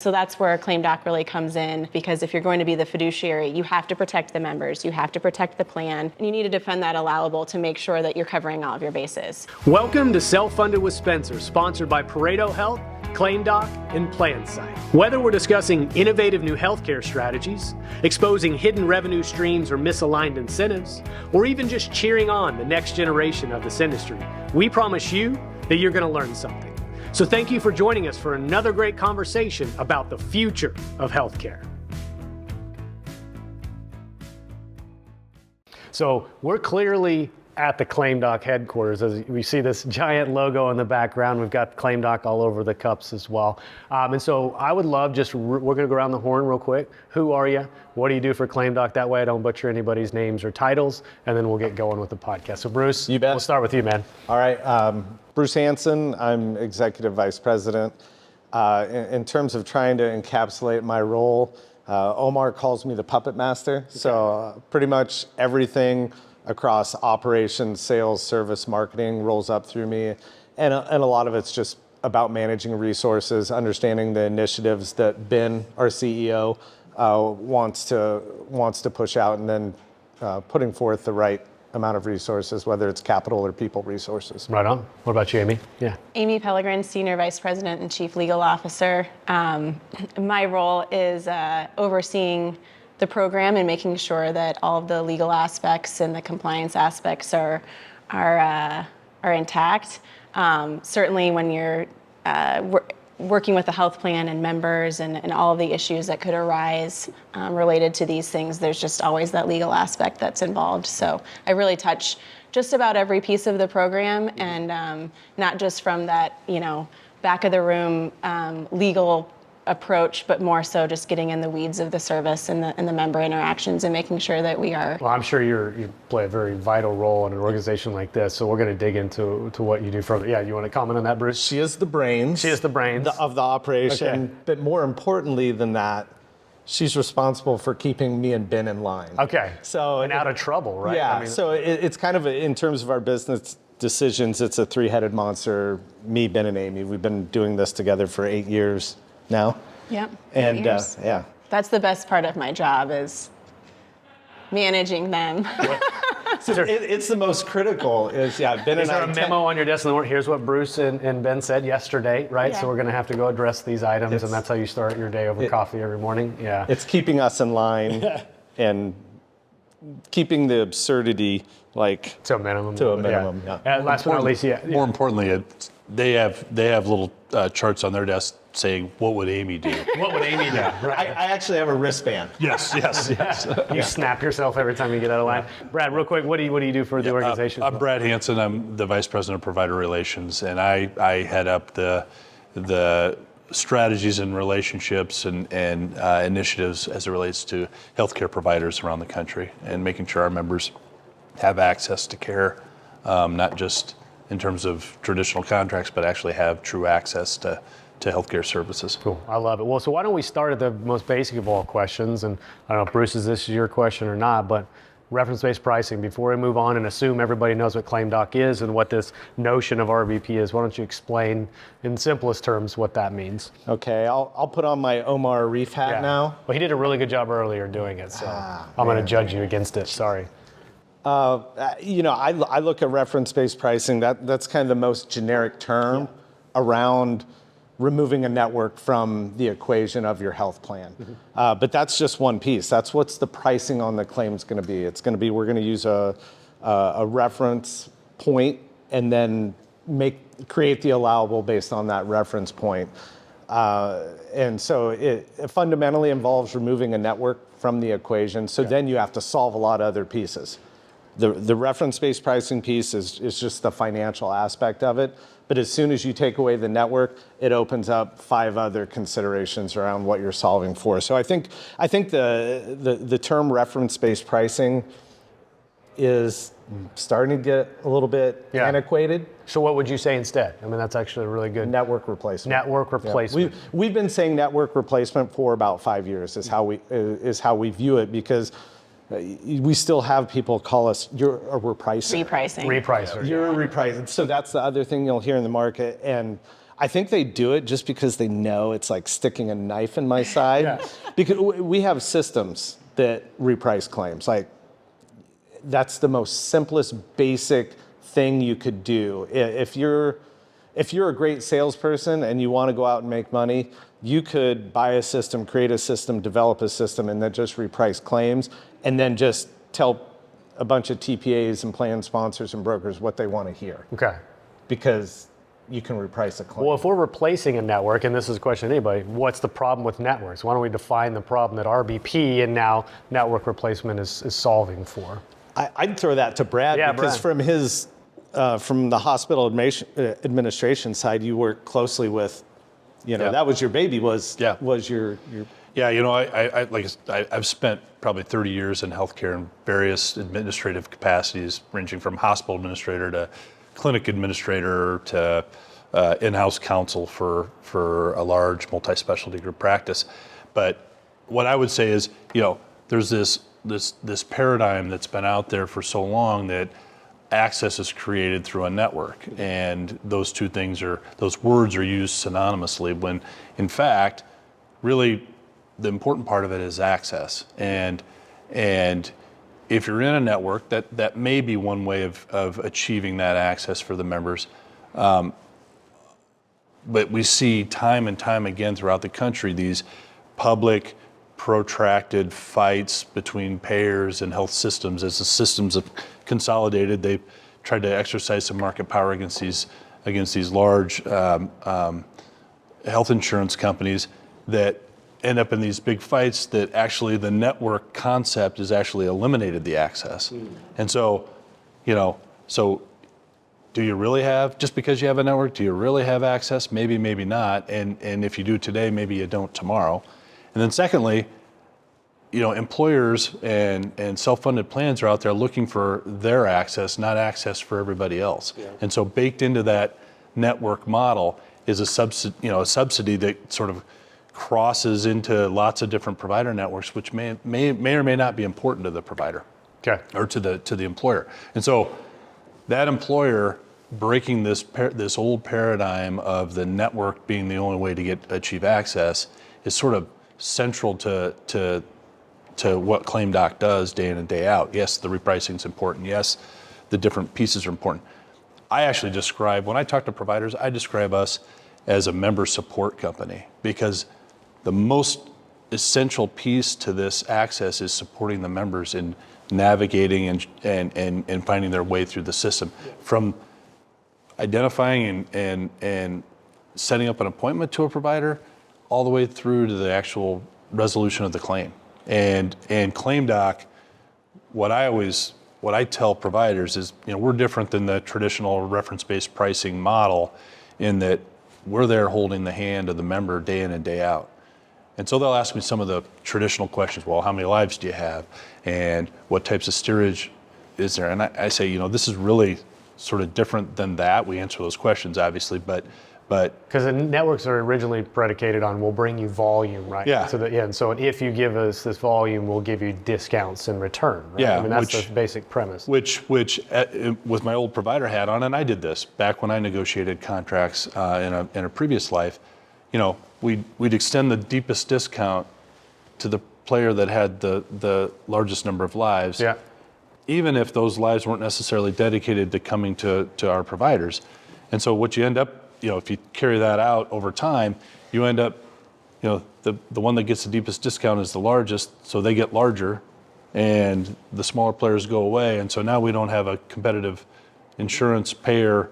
So that's where ClaimDOC really comes in, because if you're going to be the fiduciary, you have to protect the members, you have to protect the plan, and you need to defend that allowable to make sure that you're covering all of your bases. Welcome to Self-Funded with Spencer, sponsored by Pareto Health, ClaimDOC, and PlanSight. Whether we're discussing innovative new healthcare strategies, exposing hidden revenue streams or misaligned incentives, or even just cheering on the next generation of this industry, we promise you that you're going to learn something. So thank you for joining us for another great conversation about the future of healthcare. So we're clearly at the ClaimDOC headquarters. As we see this giant logo in the background, we've got ClaimDOC all over the cups as well. And so I would love we're going to go around the horn real quick. Who are you? What do you do for ClaimDOC? That way I don't butcher anybody's names or titles, and then we'll get going with the podcast. So Bruce, you bet. We'll start with you, man. All right, Bruce Hansen, I'm Executive Vice President. In terms of trying to encapsulate my role, Omar calls me the puppet master. Okay. So pretty much everything across operations, sales, service, marketing rolls up through me. And a lot of it's just about managing resources, understanding the initiatives that Ben, our CEO, wants to push out, and then putting forth the right amount of resources, whether it's capital or people resources. Right on. What about you, Amy? Yeah. Amy Pellegrin, Senior Vice President and Chief Legal Officer. My role is overseeing the program and making sure that all of the legal aspects and the compliance aspects are intact. Certainly when you're working with the health plan and members and all of the issues that could arise related to these things, there's just always that legal aspect that's involved. So I really touch just about every piece of the program, and not just from that, back of the room legal approach, but more so just getting in the weeds of the service and the member interactions and making sure that we are. Well, I'm sure you play a very vital role in an organization like this, so we're going to dig into what you do further. Yeah, you want to comment on that, Bruce? She is the brains. She is the brains of the operation, okay. But more importantly than that, she's responsible for keeping me and Ben in line. Okay. So and out of trouble, right? Yeah. So it's kind of in terms of our business decisions, it's a three-headed monster. Me, Ben, and Amy. We've been doing this together for 8 years now. Yep. And yeah. That's the best part of my job, is managing them. So it's the most critical. Ben Is and there I a memo on your desk? And here's what Bruce and Ben said yesterday, right? Yeah. So we're going to have to go address these items, and that's how you start your day over coffee every morning. Yeah. It's keeping us in line and keeping the absurdity to a minimum. Yeah. And last but not least, More importantly, they have little charts on their desk saying, "What would Amy do?" What would Amy do? Right. I actually have a wristband. Yes. You snap yourself every time you get out of line. Brad, real quick, what do you do for the organization? I'm Brad Hansen. I'm the Vice President of Provider Relations, and I head up the strategies and relationships and initiatives as it relates to healthcare providers around the country, and making sure our members have access to care, not just in terms of traditional contracts, but actually have true access to healthcare services. Cool, I love it. Well, so why don't we start at the most basic of all questions, and I don't know, Bruce, is this your question or not, but reference-based pricing, before we move on and assume everybody knows what ClaimDOC is and what this notion of RBP is, why don't you explain in simplest terms what that means? Okay, I'll put on my Omar Reef hat now. Well, he did a really good job earlier doing it, so I'm going to judge you against it, sorry. I look at reference-based pricing, that's kind of the most generic term around removing a network from the equation of your health plan. Mm-hmm. But that's just one piece. That's what's the pricing on the claim's going to be. It's going to be, we're going to use a reference point and then create the allowable based on that reference point. And so it fundamentally involves removing a network from the equation. So then you have to solve a lot of other pieces. The reference-based pricing piece is just the financial aspect of it. But as soon as you take away the network, it opens up 5 other considerations around what you're solving for. So I think the term reference-based pricing is starting to get a little bit antiquated. So what would you say instead? I mean, that's actually a really good... Network replacement. Network replacement. Yeah. We've been saying network replacement for about 5 years is how we view it, because we still have people call us, you're a repricer. Repricing. Repricer. You're a repricer. So that's the other thing you'll hear in the market. And I think they do it just because they know it's like sticking a knife in my side. Yeah. Because we have systems that reprice claims. Like, that's the most simplest, basic thing you could do. If you're a great salesperson and you want to go out and make money, you could buy a system, create a system, develop a system, and then just reprice claims, and then just tell a bunch of TPAs and plan sponsors and brokers what they want to hear. Okay. Because you can reprice a claim. Well, if we're replacing a network, and this is a question to anybody, what's the problem with networks? Why don't we define the problem that RBP and now network replacement is solving for? I'd throw that to Brad, Yeah, because Brad. from the hospital administration side, you work closely with, that was your baby, was your. Yeah, I've spent probably 30 years in healthcare in various administrative capacities, ranging from hospital administrator to clinic administrator to in-house counsel for a large multi-specialty group practice. But what I would say is, there's this paradigm that's been out there for so long that access is created through a network, and those words are used synonymously, when in fact, really, the important part of it is access. And if you're in a network, that may be one way of achieving that access for the members. But we see time and time again throughout the country these public, protracted fights between payers and health systems. As the systems have consolidated, they've tried to exercise some market power against these large health insurance companies that end up in these big fights that actually the network concept has actually eliminated the access. And so, do you really have, just because you have a network, do you really have access? Maybe, maybe not. And if you do today, maybe you don't tomorrow. And then secondly, employers and self-funded plans are out there looking for their access, not access for everybody else. Yeah. And so baked into that network model is a subsidy that sort of crosses into lots of different provider networks, which may or may not be important to the provider, okay, or to the employer. And so that employer breaking this old paradigm of the network being the only way to achieve access is sort of central to what ClaimDOC does day in and day out. Yes, the repricing is important. Yes, the different pieces are important. I actually when I talk to providers, I describe us as a member support company, because the most essential piece to this access is supporting the members in navigating and finding their way through the system, from identifying and setting up an appointment to a provider all the way through to the actual resolution of the claim. And ClaimDOC, what I tell providers is, we're different than the traditional reference-based pricing model, in that we're there holding the hand of the member day in and day out. And so they'll ask me some of the traditional questions. Well, how many lives do you have? And what types of steerage is there? And I say, this is really sort of different than that. We answer those questions, obviously, but because the networks are originally predicated on, we'll bring you volume, right? Yeah. And so if you give us this volume, we'll give you discounts in return, right? Yeah. I mean, that's the basic premise. Which with my old provider hat on, and I did this back when I negotiated contracts in a previous life, we'd extend the deepest discount to the player that had the largest number of lives. Yeah. Even if those lives weren't necessarily dedicated to coming to our providers. And so what you end up, if you carry that out over time, you end up, the one that gets the deepest discount is the largest, so they get larger, and the smaller players go away. And so now we don't have a competitive insurance payer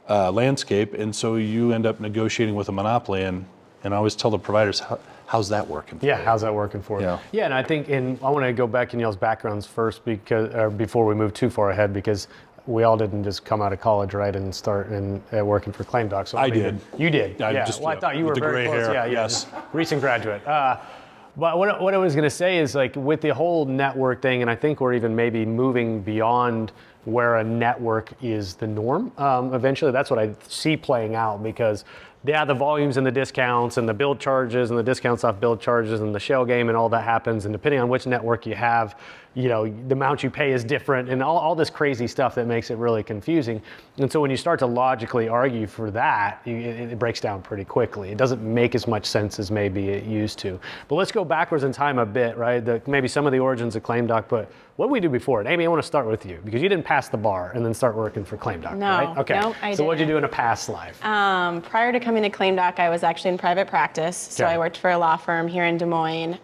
landscape, and so you end up negotiating with a monopoly. And I always tell the providers, how's that working for you? How's that working for you? Yeah, and I think, I want to go back in y'all's backgrounds first, before we move too far ahead, because we all didn't just come out of college, right, and start working for ClaimDOC. So I did. You did. I thought you were the very gray close. hair. Yeah, yes. Recent graduate. But what I was going to say is, like, with the whole network thing, and I think we're even maybe moving beyond where a network is the norm. Eventually, that's what I see playing out, because yeah, the volumes and the discounts and the build charges and the discounts off build charges and the shell game and all that happens. And depending on which network you have, the amount you pay is different and all this crazy stuff that makes it really confusing. And so when you start to logically argue for that, it breaks down pretty quickly. It doesn't make as much sense as maybe it used to. But let's go backwards in time a bit, right? Maybe some of the origins of ClaimDOC, but what did we do before it? Amy, I want to start with you because you didn't pass the bar and then start working for ClaimDOC, No, right? Okay. no, I So what did you didn't. do in a past life? Prior to coming to ClaimDOC, I was actually in private practice. So Okay. I worked for a law firm here in Des Moines.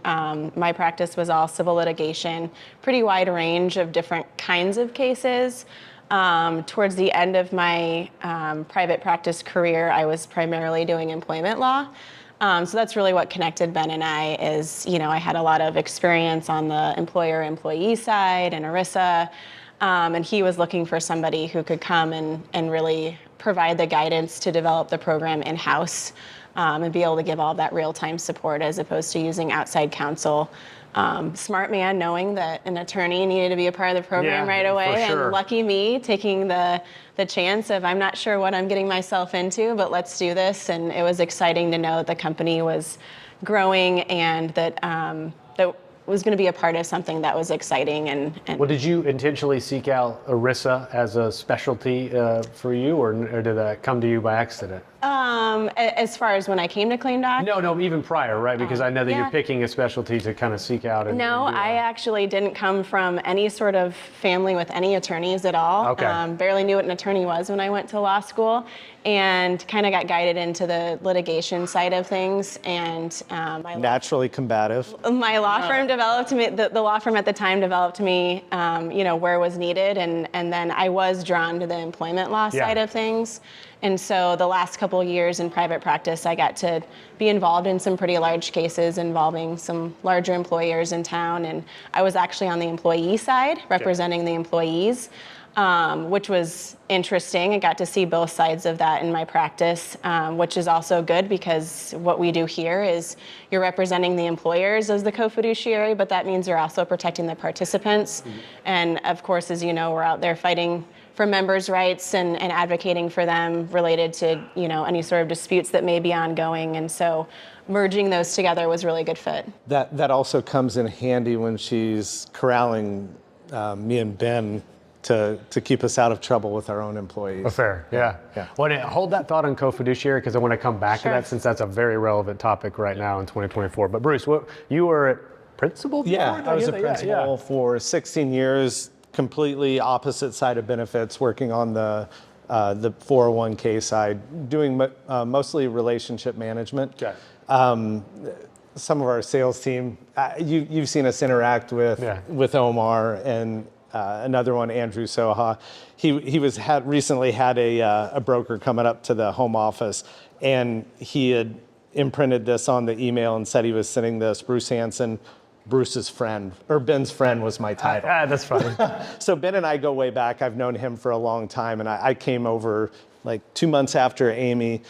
My practice was all civil litigation, pretty wide range of different kinds of cases. Towards the end of my private practice career, I was primarily doing employment law. So that's really what connected Ben and I is, I had a lot of experience on the employer-employee side and ERISA. And he was looking for somebody who could come and really provide the guidance to develop the program in-house and be able to give all that real-time support as opposed to using outside counsel. Smart man knowing that an attorney needed to be a part of the program Yeah, right away. for sure. And lucky me taking the chance of I'm not sure what I'm getting myself into, but let's do this. And it was exciting to know that the company was growing and that that was going to be a part of something that was exciting. And Well, did you intentionally seek out ERISA as a specialty for you, or did that come to you by accident? as far as when I came to ClaimDOC, No, even prior, right? Because I know that yeah. you're picking a specialty to kind of seek out. No, I actually didn't come from any sort of family with any attorneys at all. Okay. Barely knew what an attorney was when I went to law school, and kind of got guided into the litigation side of things. And Naturally combative. my law firm developed me. The law firm at the time developed me, where was needed, and then I was drawn to the employment law side of things. And so the last couple of years in private practice, I got to be involved in some pretty large cases involving some larger employers in town. And I was actually on the employee side, representing the employees, which was interesting. I got to see both sides of that in my practice, which is also good because what we do here is you're representing the employers as the co-fiduciary, but that means you're also protecting the participants. Mm-hmm. And of course, as you know, we're out there fighting for members' rights and advocating for them related to any sort of disputes that may be ongoing. And so merging those together was really a good fit. That also comes in handy when she's corralling me and Ben to keep us out of trouble with our own employees. Oh, fair, yeah. Well, hold that thought on co-fiduciary because I want to come back to that since that's a very relevant topic right now in 2024. But Bruce, you were a principal before? Yeah, I was a principal for 16 years, completely opposite side of benefits, working on the 401k side, doing mostly relationship management. Okay. Some of our sales team, you've seen us interact with Omar and another one, Andrew Soha. He recently had a broker coming up to the home office, and he had imprinted this on the email and said he was sending this. Bruce Hansen, Bruce's friend, or Ben's friend was my title. That's funny. So Ben and I go way back. I've known him for a long time, and I came over like 2 months after Amy,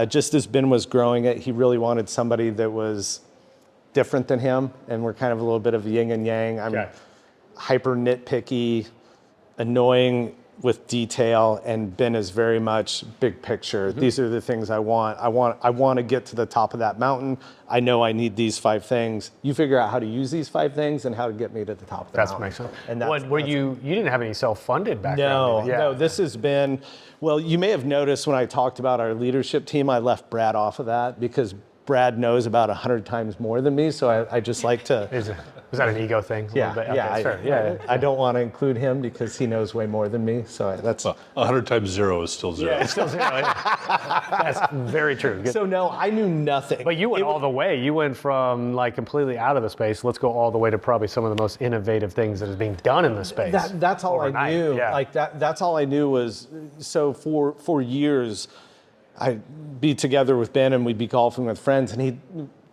just as Ben was growing it. He really wanted somebody that was different than him, and we're kind of a little bit of yin and yang. I'm hyper nitpicky, annoying with detail, and Ben is very much big picture. Mm-hmm. These are the things I want. I want to get to the top of that mountain. I know I need these 5 things. You figure out how to use these 5 things and how to get me to the top of the mountain. That makes sense. And you didn't have any self-funded background? No, this has been, well, you may have noticed when I talked about our leadership team, I left Brad off of that because Brad knows about 100 times more than me, so I just like to... Was that an ego thing? Yeah, Okay, I don't want to include him because he knows way more than me, so that's... 100 times 0 is still 0. Yeah, it's still 0. That's very true. Good. So no, I knew nothing. But you went all the way. You went from like completely out of the space. Let's go all the way to probably some of the most innovative things that is being done in the space. That's all overnight. I knew. Yeah. Like that's all I knew was, so for years, I'd be together with Ben and we'd be golfing with friends, and he'd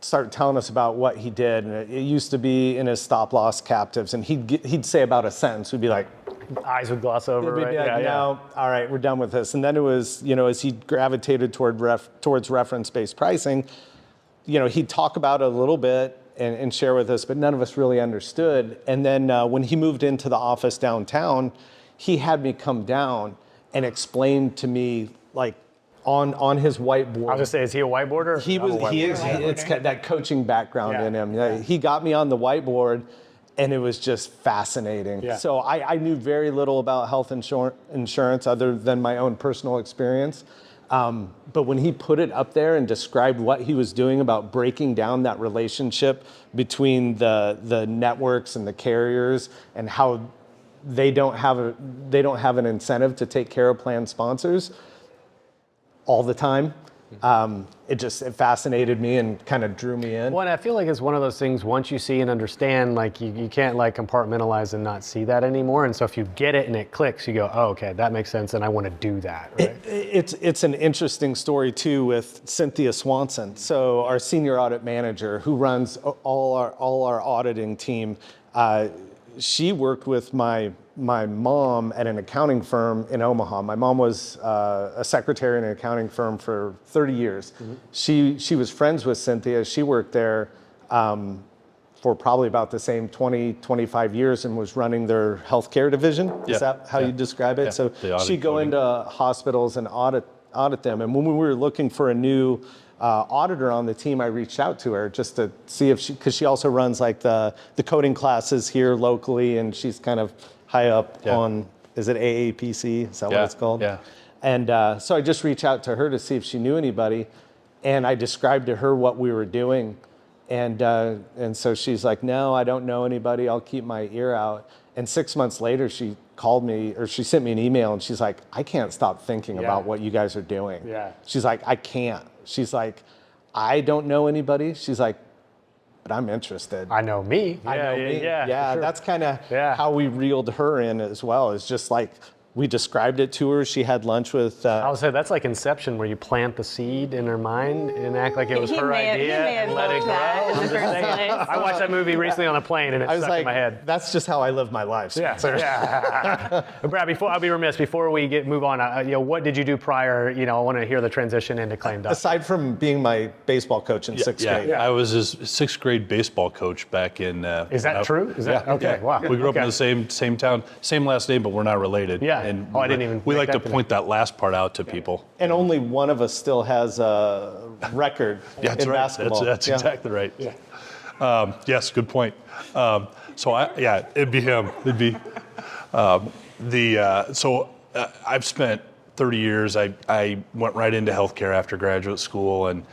start telling us about what he did. And it used to be in his stop-loss captives, and he'd say about a sentence. We'd be like, eyes would gloss over, we'd right? be like, no, all right, we're done with this. And then it was, as he gravitated towards reference-based pricing, he'd talk about it a little bit and share with us, but none of us really understood. And then when he moved into the office downtown, he had me come down and explain to me, like, on his whiteboard. I was gonna say, is he a whiteboarder? It's got that coaching background in him. Yeah. He got me on the whiteboard, and it was just fascinating. Yeah. So I knew very little about health insurance other than my own personal experience. But when he put it up there and described what he was doing about breaking down that relationship between the networks and the carriers, and how they don't have an incentive to take care of plan sponsors all the time, it fascinated me and kind of drew me in. Well, and I feel like it's one of those things, once you see and understand, like you can't like compartmentalize and not see that anymore. And so if you get it and it clicks, you go, oh, okay, that makes sense, and I want to do that, right? It's an interesting story too with Cynthia Swanson. So our senior audit manager who runs all our auditing team, she worked with my mom at an accounting firm in Omaha. My mom was a secretary in an accounting firm for 30 years. Mm-hmm. She was friends with Cynthia. She worked there for probably about the same 20, 25 years and was running their healthcare division. Is that how you describe it? So she'd go into hospitals and audit them. And when we were looking for a new auditor on the team, I reached out to her just to see if because she also runs like the coding classes here locally, and she's kind of high up on, is it AAPC? Is that what it's called? Yeah. And so I just reached out to her to see if she knew anybody, and I described to her what we were doing, and so she's like, no, I don't know anybody. I'll keep my ear out. And 6 months later, she called me, or she sent me an email, and she's like, I can't stop thinking about what you guys are doing. Yeah. She's like, I can't. She's like, I don't know anybody. She's like, but I'm interested. I know me. I know me. Yeah, sure. That's kind of how we reeled her in as well. It's just like, we described it to her. She had lunch with... I would say that's like Inception, where you plant the seed in her mind and act like it was her idea and let it grow. In the first place. I watched that movie recently on a plane and it stuck in my head. That's just how I live my life, Spencer. Yeah. Brad, I'll be remiss, before we move on, what did you do prior? I want to hear the transition into ClaimDOC. Aside from being my baseball coach in sixth grade. I was his sixth grade baseball coach back in... Is that true? Is that okay? Wow. We grew up in the same town, same last name, but we're not related. Yeah. And I didn't even. We like to point that last part out to people. And only one of us still has a record in basketball. That's exactly right. Yeah. Yes, good point. It'd be him. It'd be I've spent 30 years. I went right into healthcare after graduate school and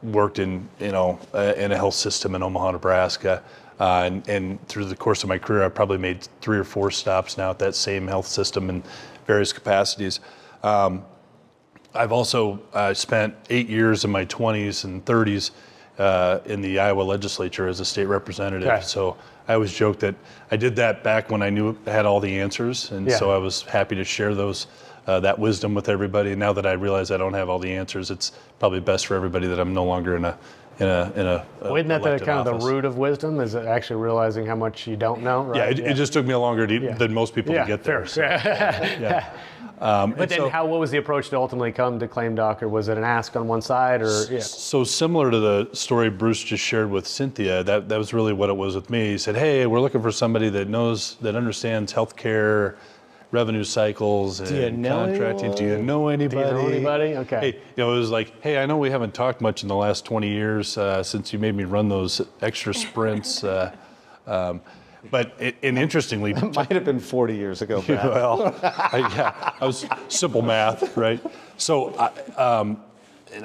worked in a health system in Omaha, Nebraska. And through the course of my career, I've probably made 3 or 4 stops now at that same health system in various capacities. I've also spent 8 years in my 20s and 30s in the Iowa legislature as a state representative. Okay. So I always joke that I did that back when I knew I had all the answers, and so I was happy to share that wisdom with everybody. And now that I realize I don't have all the answers, it's probably best for everybody that I'm no longer in a isn't that the kind of the root of wisdom? Is it actually realizing how much you don't know? Right? Yeah, it just took me longer than most people to get there. Fair. So, but then, what was the approach to ultimately come to ClaimDOC, or was it an ask on one side, or? So similar to the story Bruce just shared with Cynthia, that was really what it was with me. He said, "Hey, we're looking for somebody that understands healthcare, revenue cycles, and contracting. Do you know anybody? Okay. Hey, it was like, hey, I know we haven't talked much in the last 20 years since you made me run those extra sprints." But interestingly, it might have been 40 years ago. Well, I was simple math, right? So, and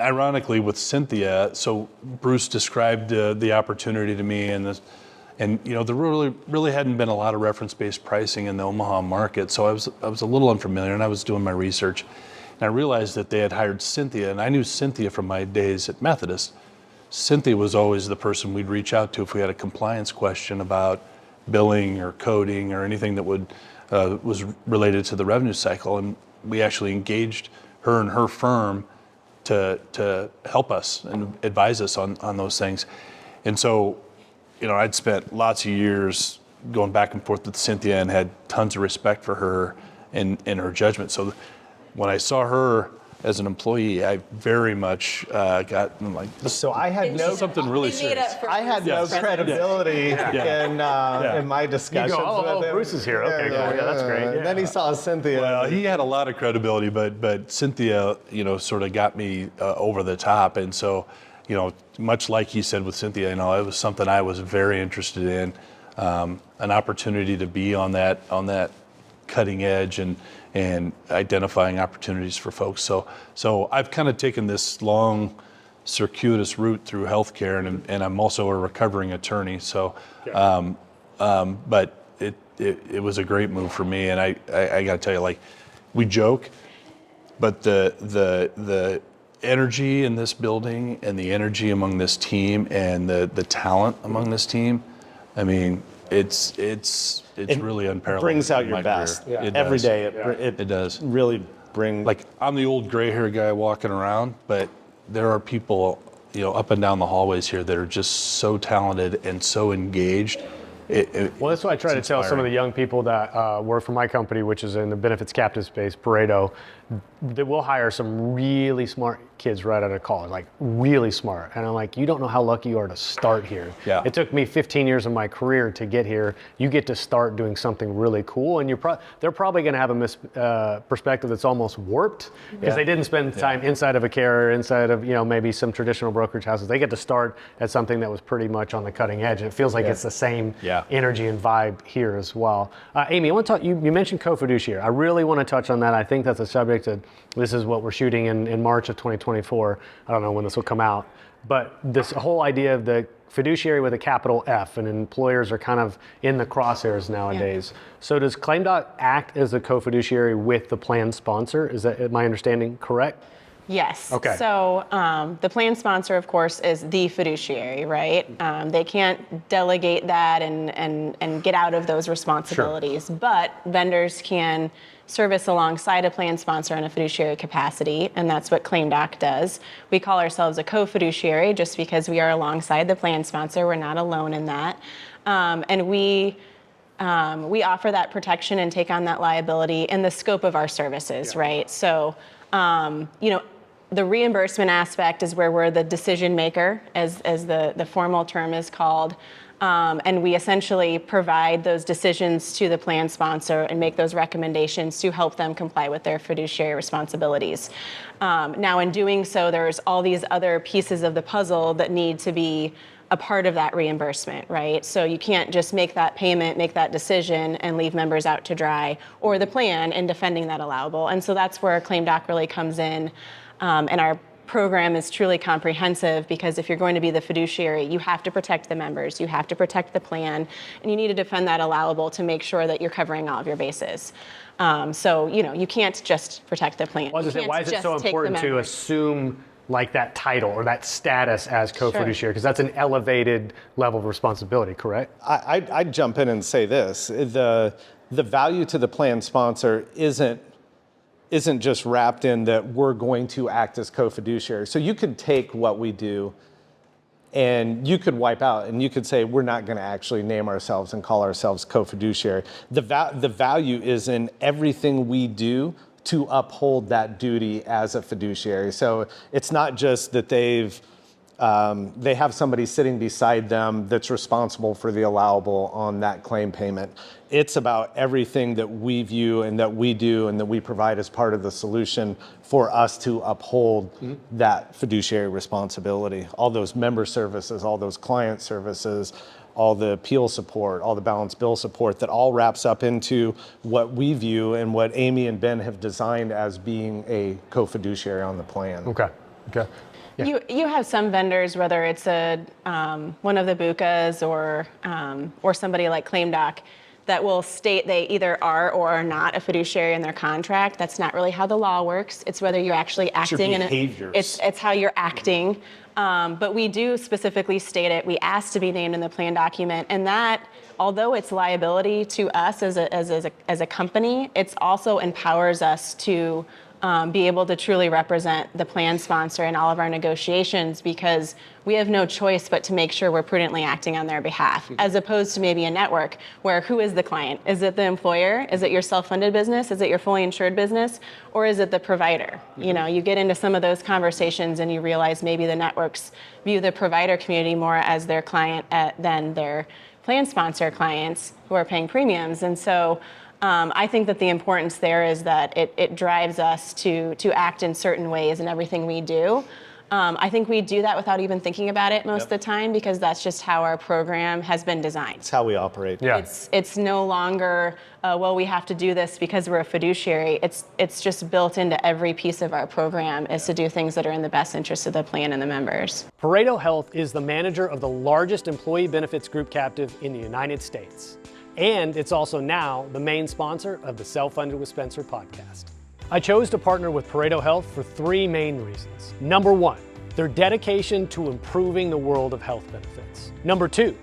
ironically, with Cynthia, so Bruce described the opportunity to me, and there really hadn't been a lot of reference-based pricing in the Omaha market, so I was a little unfamiliar, and I was doing my research, and I realized that they had hired Cynthia, and I knew Cynthia from my days at Methodist. Cynthia was always the person we'd reach out to if we had a compliance question about billing or coding or anything that was related to the revenue cycle, and we actually engaged her and her firm to help us and advise us on those things. And so, I'd spent lots of years going back and forth with Cynthia and had tons of respect for her and her judgment. So when I saw her as an employee, I very much got like, So I had no something really serious. I had no credibility in my discussions. You go, oh, with him. Bruce is here. Okay, cool. Yeah, that's great. And then he saw Cynthia. Well, he had a lot of credibility, but Cynthia, sort of got me over the top, and so, much like he said with Cynthia, it was something I was very interested in, an opportunity to be on that cutting edge and identifying opportunities for folks. So I've kind of taken this long, circuitous route through healthcare, and I'm also a recovering attorney. So, but it was a great move for me, and I got to tell you, like, we joke, but the energy in this building and the energy among this team and the talent among this team, I mean, it's really unparalleled. Brings out in your my best. career. It Every does. day. It does. Really bring. Like, I'm the old gray hair guy walking around, but there are people, up and down the hallways here that are just so talented and so engaged. Well, that's what I try to tell some of the young people that work for my company, which is in the benefits captive space, Pareto, that we'll hire some really smart kids right out of college, like really smart. And I'm like, you don't know how lucky you are to start here. Yeah. It took me 15 years of my career to get here. You get to start doing something really cool, and they're probably going to have a perspective that's almost warped because they didn't spend time inside of a carrier, inside of maybe some traditional brokerage houses. They get to start at something that was pretty much on the cutting edge, and it feels like it's the same energy and vibe here as well. Amy, I want to talk. You mentioned co-fiduciary. I really want to touch on that. I think that's a subject that this is what we're shooting in March of 2024. I don't know when this will come out, but this whole idea of the fiduciary with a capital F, and employers are kind of in the crosshairs nowadays. So does ClaimDOC act as a co-fiduciary with the plan sponsor? Is that my understanding correct? Yes. Okay. So the plan sponsor, of course, is the fiduciary, right? They can't delegate that and get out of those responsibilities, but vendors can service alongside a plan sponsor in a fiduciary capacity, and that's what ClaimDOC does. We call ourselves a co-fiduciary just because we are alongside the plan sponsor. We're not alone in that. And we offer that protection and take on that liability in the scope of our services, right? So, the reimbursement aspect is where we're the decision maker, as the formal term is called. And we essentially provide those decisions to the plan sponsor and make those recommendations to help them comply with their fiduciary responsibilities. Now, in doing so, there's all these other pieces of the puzzle that need to be a part of that reimbursement, right? So you can't just make that payment, make that decision, and leave members out to dry, or the plan in defending that allowable. And so that's where ClaimDOC really comes in. And our program is truly comprehensive, because if you're going to be the fiduciary, you have to protect the members, you have to protect the plan, and you need to defend that allowable to make sure that you're covering all of your bases. So, you can't just protect the plan. Why is it so important to assume like that title or that status as co-fiduciary? Because that's an elevated level of responsibility, correct? I'd jump in and say this. The value to the plan sponsor isn't just wrapped in that we're going to act as co-fiduciary. So you could take what we do and you could wipe out and you could say, we're not going to actually name ourselves and call ourselves co-fiduciary. The value is in everything we do to uphold that duty as a fiduciary. So it's not just that they have somebody sitting beside them that's responsible for the allowable on that claim payment. It's about everything that we view and that we do and that we provide as part of the solution for us to uphold that fiduciary responsibility. All those member services, all those client services, all the appeal support, all the balance bill support, that all wraps up into what we view and what Amy and Ben have designed as being a co-fiduciary on the plan. Okay. Yeah. You have some vendors, whether it's one of the BUCAs or somebody like ClaimDOC, that will state they either are or are not a fiduciary in their contract. That's not really how the law works. It's whether you're actually acting in it. It's how you're acting. But we do specifically state it. We ask to be named in the plan document, and that, although it's liability to us as a company, it also empowers us to be able to truly represent the plan sponsor in all of our negotiations, because we have no choice but to make sure we're prudently acting on their behalf, as opposed to maybe a network where who is the client? Is it the employer? Is it your self-funded business? Is it your fully insured business? Or is it the provider? You know, you get into some of those conversations and you realize maybe the networks view the provider community more as their client than their plan sponsor clients who are paying premiums. And so I think that the importance there is that it drives us to act in certain ways in everything we do. I think we do that without even thinking about it most of the time, because that's just how our program has been designed. It's how we operate. Yeah. It's no longer, well, we have to do this because we're a fiduciary. It's just built into every piece of our program is to do things that are in the best interest of the plan and the members. Pareto Health is the manager of the largest employee benefits group captive in the United States. And it's also now the main sponsor of the Self-Funded with Spencer podcast. I chose to partner with Pareto Health for three main reasons. Number one, their dedication to improving the world of health benefits. Number two,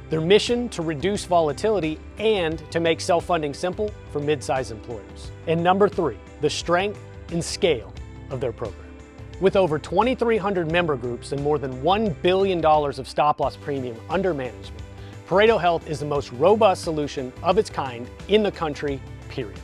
their mission to reduce volatility and to make self-funding simple for mid-sized employers. And number three, the strength and scale of their program. With over 2,300 member groups and more than $1 billion of stop-loss premium under management, Pareto Health is the most robust solution of its kind in the country, period.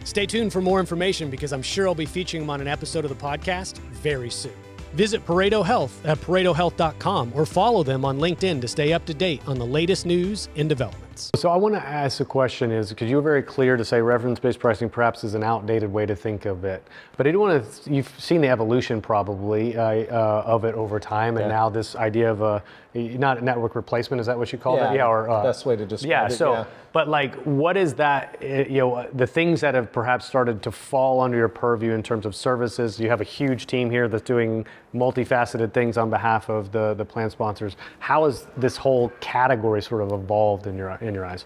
Stay tuned for more information, because I'm sure I'll be featuring them on an episode of the podcast very soon. Visit Pareto Health at paretohealth.com or follow them on LinkedIn to stay up to date on the latest news and developments. So I want to ask a question is, because you were very clear to say reference-based pricing perhaps is an outdated way to think of it. But I do want to, you've seen the evolution probably of it over time, and now this idea of a, not network replacement, is that what you call it? Yeah, or best way to describe it. But like, what is that, the things that have perhaps started to fall under your purview in terms of services? You have a huge team here that's doing multifaceted things on behalf of the plan sponsors. How has this whole category sort of evolved in your eyes?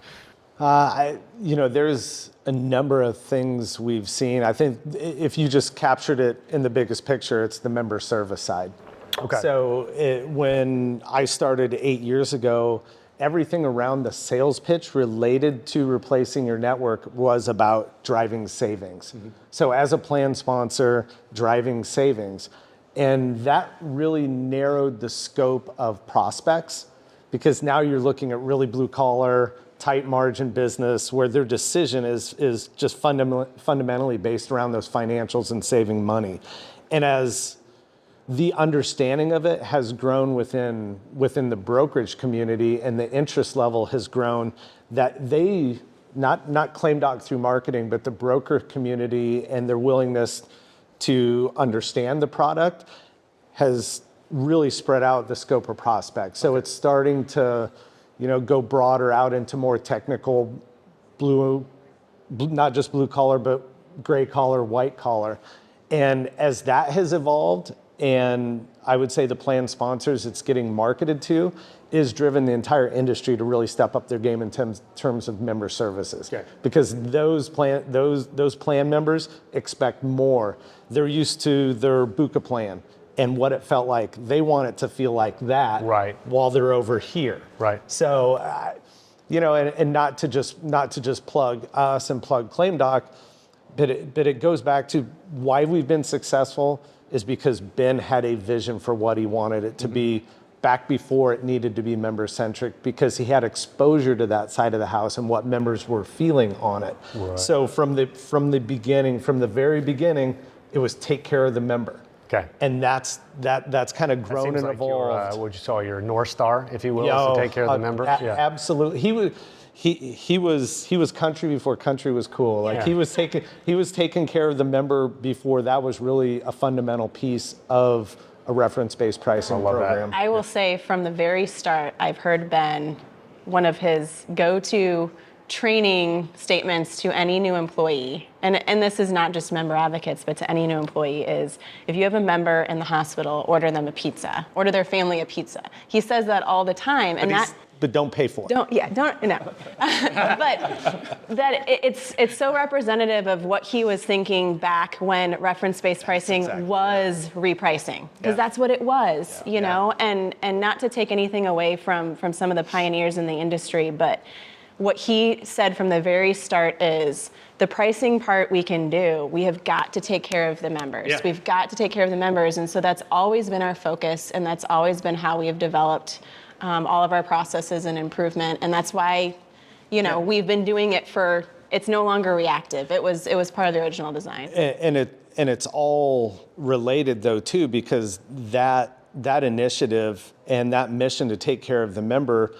There's a number of things we've seen. I think if you just captured it in the biggest picture, it's the member service side. Okay. So when I started 8 years ago, everything around the sales pitch related to replacing your network was about driving savings. So as a plan sponsor, driving savings. And that really narrowed the scope of prospects, because now you're looking at really blue collar, tight margin business where their decision is just fundamentally based around those financials and saving money. And as the understanding of it has grown within the brokerage community, and the interest level has grown, that they, not ClaimDOC through marketing, but the broker community and their willingness to understand the product has really spread out the scope of prospects. So it's starting to, go broader out into more technical not just blue collar, but gray collar, white collar. And as that has evolved, and I would say the plan sponsors it's getting marketed to, is driven the entire industry to really step up their game in terms of member services. Okay. Because those plan members expect more. They're used to their Buca plan and what it felt like. They want it to feel like that while they're over here. Right. So, and not to just plug us and plug ClaimDOC, but it goes back to why we've been successful is because Ben had a vision for what he wanted it to be back before it needed to be member-centric, because he had exposure to that side of the house and what members were feeling on it. Right. So from the very beginning, it was take care of the member. Okay. And that's kind of grown and evolved. What you saw, your North Star, if you will, is to take care of the member. Absolutely. He was country before country was cool. Like he was taking care of the member before that was really a fundamental piece of a reference-based pricing program. I will say from the very start, I've heard Ben, one of his go-to training statements to any new employee, and this is not just member advocates, but to any new employee, is if you have a member in the hospital, order them a pizza, order their family a pizza. He says that all the time, but don't pay for it. But that it's so representative of what he was thinking back when reference-based pricing was repricing, because that's what it was, and not to take anything away from some of the pioneers in the industry, but what he said from the very start is the pricing part we can do. We have got to take care of the members. Yeah. We've got to take care of the members. And so that's always been our focus, and that's always been how we have developed all of our processes and improvement. And that's why, we've been doing it it's no longer reactive. It was part of the original design. And it's all related though too, because that initiative and that mission to take care of the member,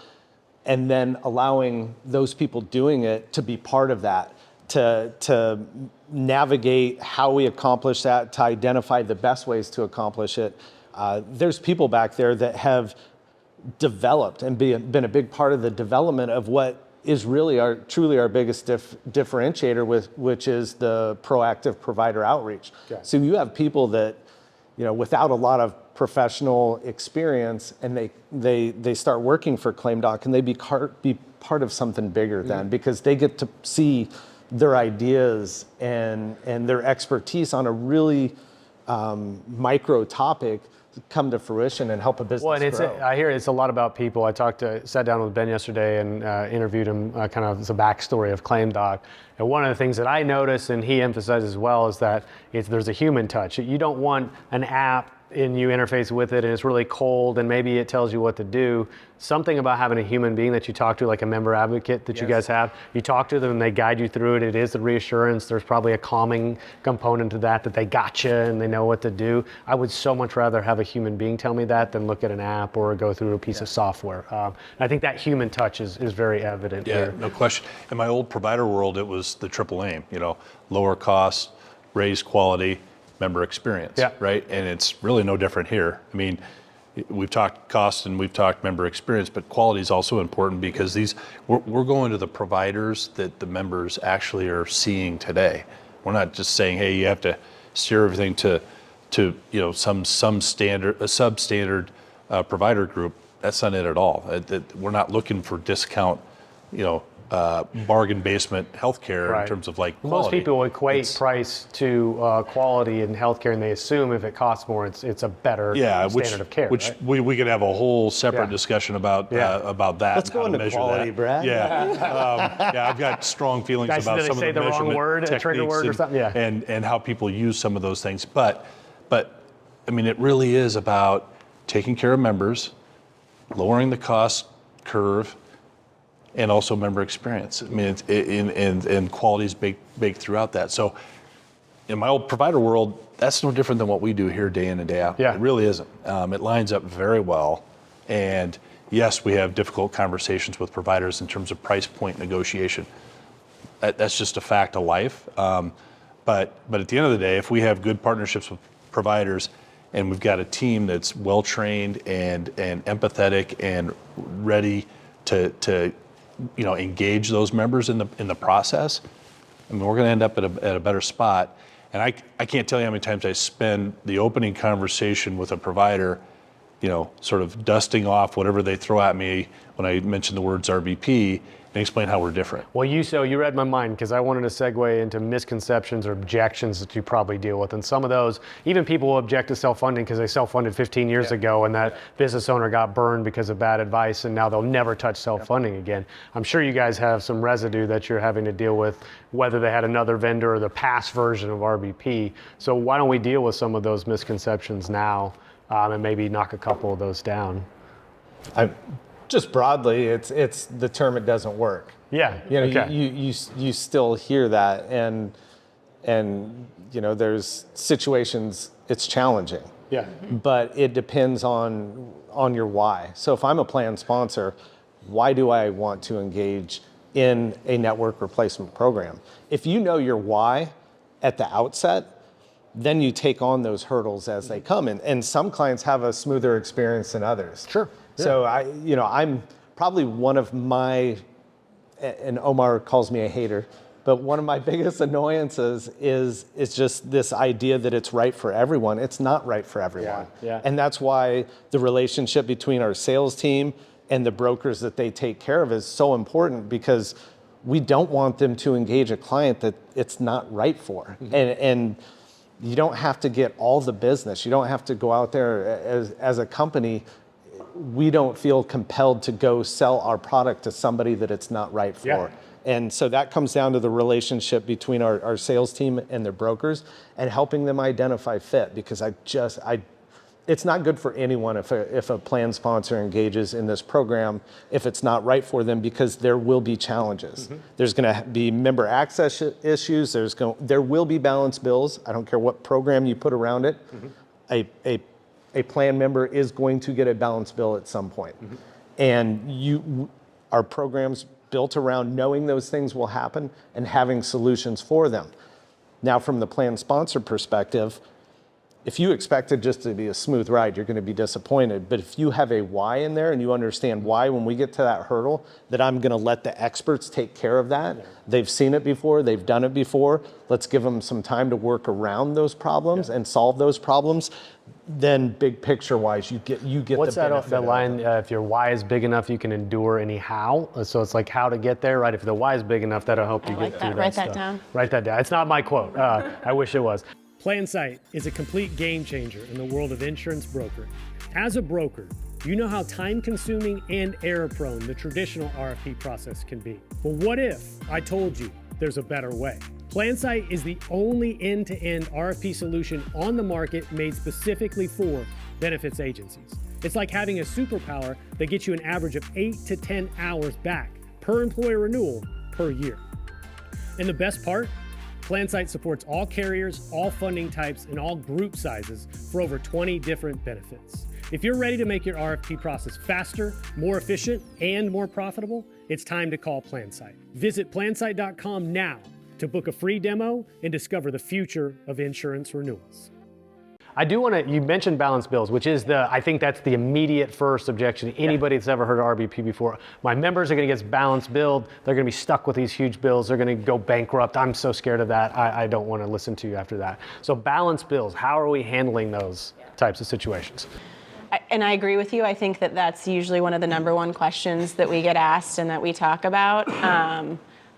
and then allowing those people doing it to be part of that, to navigate how we accomplish that, to identify the best ways to accomplish it. There's people back there that have developed and been a big part of the development of what is really truly our biggest differentiator, which is the proactive provider outreach. Yeah. So you have people that, without a lot of professional experience, and they start working for ClaimDOC, and they be part of something bigger then, because they get to see their ideas and their expertise on a really micro topic come to fruition and help a business grow. I hear it's a lot about people. Sat down with Ben yesterday and interviewed him kind of as a backstory of ClaimDOC. And one of the things that I noticed, and he emphasizes as well, is that there's a human touch. You don't want an app and you interface with it and it's really cold and maybe it tells you what to do. Something about having a human being that you talk to, like a member advocate that you guys have, you talk to them and they guide you through it. It is the reassurance. There's probably a calming component to that they gotcha and they know what to do. I would so much rather have a human being tell me that than look at an app or go through a piece of software. I think that human touch is very evident here. No question. In my old provider world, it was the triple aim, lower costs, raise quality, member experience, right? And it's really no different here. I mean, we've talked cost and we've talked member experience, but quality is also important because we're going to the providers that the members actually are seeing today. We're not just saying, hey, you have to steer everything to some standard, a substandard provider group. That's not it at all. We're not looking for discount, bargain basement healthcare in terms of quality. Most people equate price to quality in healthcare, and they assume if it costs more, it's a better standard of care. Which we could have a whole separate discussion about that. Let's go into quality, Brad. I've got strong feelings about some of the measurement word, a trigger word or something. And how people use some of those things. But I mean, it really is about taking care of members, lowering the cost curve, and also member experience. I mean, and quality is baked throughout that. So in my old provider world, that's no different than what we do here day in and day out. Yeah. It really isn't. It lines up very well. And yes, we have difficult conversations with providers in terms of price point negotiation. That's just a fact of life. But at the end of the day, if we have good partnerships with providers and we've got a team that's well-trained and empathetic and ready to engage those members in the process, I mean, we're going to end up at a better spot. And I can't tell you how many times I spend the opening conversation with a provider, sort of dusting off whatever they throw at me when I mention the words RBP and explain how we're different. Well, you read my mind, because I wanted to segue into misconceptions or objections that you probably deal with. And some of those, even people will object to self-funding because they self-funded 15 years ago and that business owner got burned because of bad advice and now they'll never touch self-funding again. I'm sure you guys have some residue that you're having to deal with, whether they had another vendor or the past version of RBP. So why don't we deal with some of those misconceptions now and maybe knock a couple of those down? Just broadly, it's the term "it doesn't work." Yeah. You still hear that, and there's situations it's challenging. Yeah. But it depends on your why. So if I'm a plan sponsor, why do I want to engage in a network replacement program? If you know your why at the outset, then you take on those hurdles as they come. And some clients have a smoother experience than others. Sure. Yeah. So I'm probably one of my, and Omar calls me a hater, but one of my biggest annoyances is just this idea that it's right for everyone. It's not right for everyone. Yeah. And that's why the relationship between our sales team and the brokers that they take care of is so important, because we don't want them to engage a client that it's not right for. Mm-hmm. And you don't have to get all the business. You don't have to go out there as a company we don't feel compelled to go sell our product to somebody that it's not right for. Yeah. And so that comes down to the relationship between our sales team and their brokers and helping them identify fit, because it's not good for anyone if a plan sponsor engages in this program if it's not right for them, because there will be challenges. There's going to be member access issues. There will be balance bills. I don't care what program you put around it. A plan member is going to get a balance bill at some point. And our program's built around knowing those things will happen and having solutions for them. Now, from the plan sponsor perspective, if you expect it just to be a smooth ride, you're going to be disappointed. But if you have a why in there and you understand why, when we get to that hurdle, that I'm going to let the experts take care of that. They've seen it before, they've done it before. Let's give them some time to work around those problems and solve those problems. Then, big picture wise, you get What's the benefit that line? If your why is big enough, you can endure any how. So it's like how to get there, right? If the why is big enough, that'll help you get through that. Write stuff. that down. Write that down. It's not my quote. I wish it was. PlanSight is a complete game changer in the world of insurance brokering. As a broker, you know how time-consuming and error-prone the traditional RFP process can be. But what if I told you there's a better way? PlanSight is the only end-to-end RFP solution on the market made specifically for benefits agencies. It's like having a superpower that gets you an average of 8 to 10 hours back per employer renewal per year. And the best part? PlanSight supports all carriers, all funding types, and all group sizes for over 20 different benefits. If you're ready to make your RFP process faster, more efficient, and more profitable, it's time to call PlanSight. Visit plansight.com now to book a free demo and discover the future of insurance renewals. I do want to, you mentioned balance bills, which is I think that's the immediate first objection to anybody that's ever heard of RBP before. My members are going to get balance billed. They're going to be stuck with these huge bills. They're going to go bankrupt. I'm so scared of that. I don't want to listen to you after that. So balance bills, how are we handling those types of situations? And I agree with you. I think that that's usually one of the number one questions that we get asked and that we talk about.